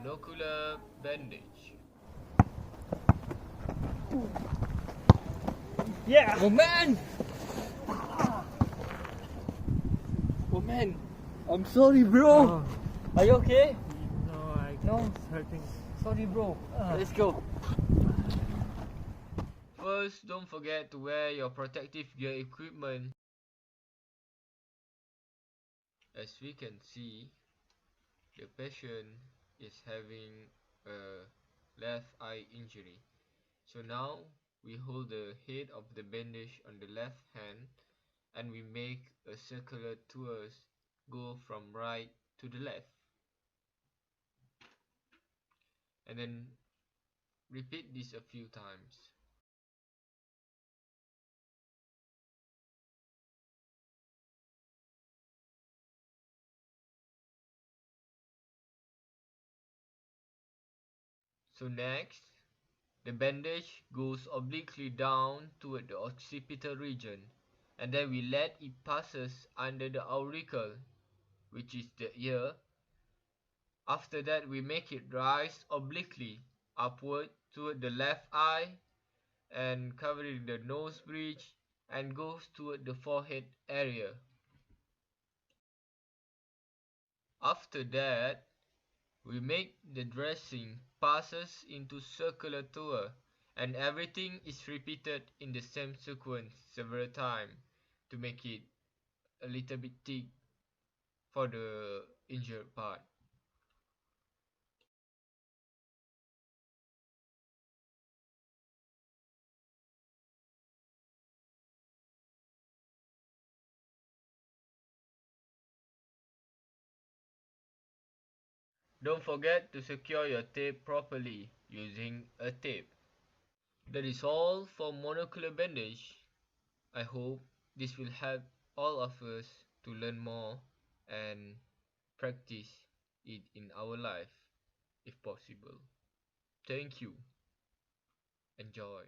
Monocular Bandage. Yeah! Oh man! Oh man! I'm sorry, bro! Are you okay? No, it's hurting. Sorry, bro. Let's go. First, don't forget to wear your protective gear equipment. As we can see, the patient is having a left eye injury. So now we hold the head of the bandage on the left hand and we make a circular tours go from right to the left. And then repeat this a few times. So next, the bandage goes obliquely down toward the occipital region, and then we let it passes under the auricle, which is the ear. After that, we make it rise obliquely upward toward the left eye and covering the nose bridge and goes toward the forehead area. After that, we make the dressing passes into circular tour and everything is repeated in the same sequence several times to make it a little bit thick for the injured part. Don't forget to secure your tape properly using a tape. That is all for monocular bandage. I hope this will help all of us to learn more and practice it in our life if possible. Thank you. Enjoy.